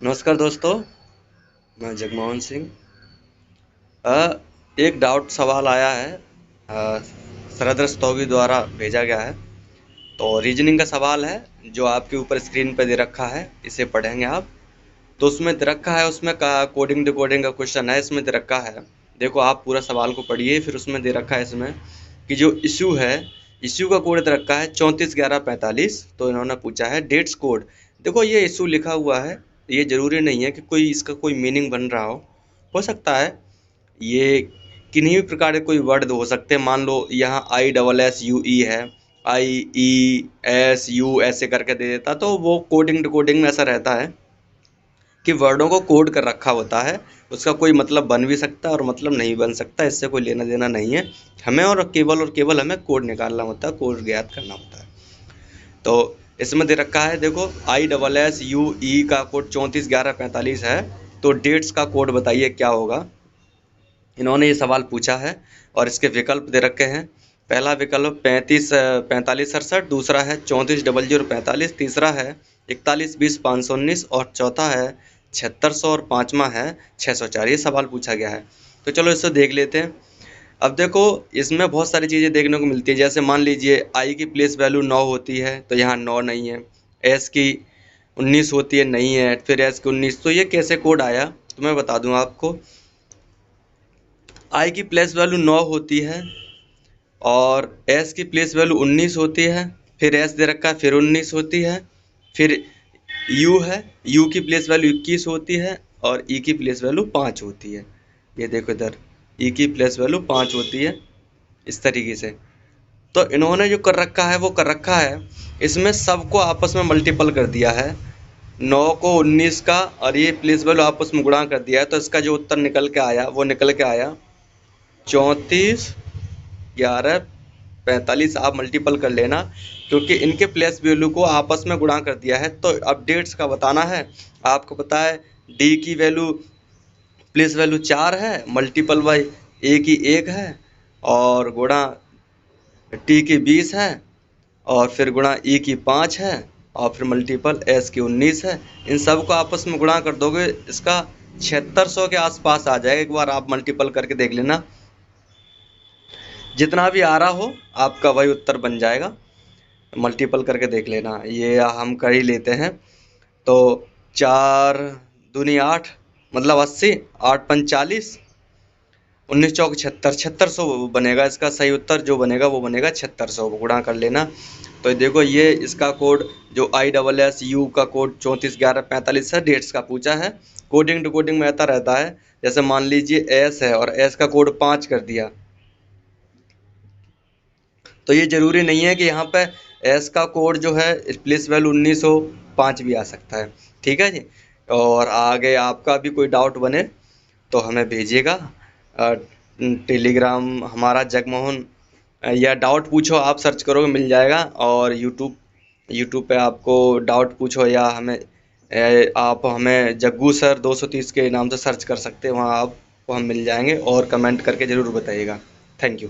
नमस्कार दोस्तों, मैं जगमोहन सिंह। एक डाउट सवाल आया है। शरद रस्तोगी द्वारा भेजा गया है। तो रीजनिंग का सवाल है जो आपके ऊपर स्क्रीन पे दे रखा है, इसे पढ़ेंगे आप। तो उसमें दे रखा है, उसमें का कोडिंग डिकोडिंग का क्वेश्चन है, इसमें दे रखा है। देखो, आप पूरा सवाल को पढ़िए, फिर उसमें दे रखा है इसमें कि जो इशू है, इशू का कोड दे रखा है 341145। तो इन्होंने पूछा है डेट्स कोड। देखो, ये इशू लिखा हुआ है, ये जरूरी नहीं है कि कोई इसका कोई मीनिंग बन रहा हो सकता है ये किन्हीं भी प्रकार के कोई वर्ड हो सकते हैं। मान लो यहाँ आई डबल एस यू ई है, आई ई एस यू ऐसे करके दे देता, तो वो कोडिंग डिकोडिंग में ऐसा रहता है कि वर्डों को कोड कर रखा होता है। उसका कोई मतलब बन भी सकता है और मतलब नहीं बन सकता, इससे कोई लेना देना नहीं है हमें। और केवल हमें कोड निकालना होता है, कोड ज्ञात करना होता है। तो इसमें दे रखा है, देखो, आई डबल एस यू ई का कोड 341145 है। तो डेट्स का कोड बताइए क्या होगा। इन्होंने ये सवाल पूछा है और इसके विकल्प दे रखे हैं। पहला विकल्प 35 45 67, दूसरा है 34 00 45, तीसरा है 41 20 519 और चौथा है 7600 और पांचवा है 604। ये सवाल पूछा गया है। तो चलो इसको देख लेते हैं। अब देखो, इसमें बहुत सारी चीज़ें देखने को मिलती है। जैसे मान लीजिए आई की प्लेस वैल्यू 9 होती है, तो यहाँ 9 नहीं है। एस की 19 होती है, नहीं है। फिर एस की 19, तो ये कैसे कोड आया तो मैं बता दूं आपको। आई की प्लेस वैल्यू 9 होती है और एस की प्लेस वैल्यू 19 होती है। फिर एस दे रखा है, फिर 19 होती है। फिर यू है, यू की प्लेस वैल्यू 21 होती है और ई की प्लेस वैल्यू 5 होती है। ये देखो इधर, ई की प्लेस वैल्यू 5 होती है, इस तरीके से। तो इन्होंने जो कर रखा है वो कर रखा है, इसमें सबको आपस में मल्टीपल कर दिया है। 9 को 19 का और ये प्लेस वैल्यू आपस में गुणा कर दिया है। तो इसका जो उत्तर निकल के आया वो निकल के आया 34 11 45। आप मल्टीपल कर लेना, क्योंकि इनके प्लेस वैल्यू को आपस में गुणा कर दिया है। तो अब डेट्स का बताना है। आपको पता है डी की वैल्यू प्लेस वैल्यू 4 है, मल्टीपल बाई ए की 1 है और गुणा टी की 20 है और फिर गुणा ई की 5 है और फिर मल्टीपल एस की 19 है। इन सब को आपस में गुणा कर दोगे, इसका 7600 के आसपास आ जाएगा। एक बार आप मल्टीपल करके देख लेना, जितना भी आ रहा हो आपका वही उत्तर बन जाएगा। मल्टीपल करके देख लेना, ये हम कर ही लेते हैं। तो 4 दूनी 8, मतलब 80, 8 पंच 40, 19 चौक 76, 7600 बनेगा। इसका सही उत्तर जो बनेगा वो बनेगा 7600, गुणा कर लेना। तो देखो, ये इसका कोड जो आई डबल एस यू का कोड 34 11 45 है, डेट्स का पूछा है। कोडिंग डिकोडिंग में आता रहता है। जैसे मान लीजिए एस है और एस का कोड 5 कर दिया, तो ये जरूरी नहीं है कि यहाँ पे एस का कोड जो है प्लेस वैल्यू 19 हो, 5 भी आ सकता है। ठीक है जी। और आगे आपका भी कोई डाउट बने तो हमें भेजिएगा। टेलीग्राम हमारा जगमोहन, या डाउट पूछो आप सर्च करोगे मिल जाएगा। और यूट्यूब पे आपको डाउट पूछो या आप हमें जग्गू सर 230 के नाम से सर्च कर सकते हैं, वहाँ आपको हम मिल जाएंगे। और कमेंट करके ज़रूर बताइएगा। Thank you.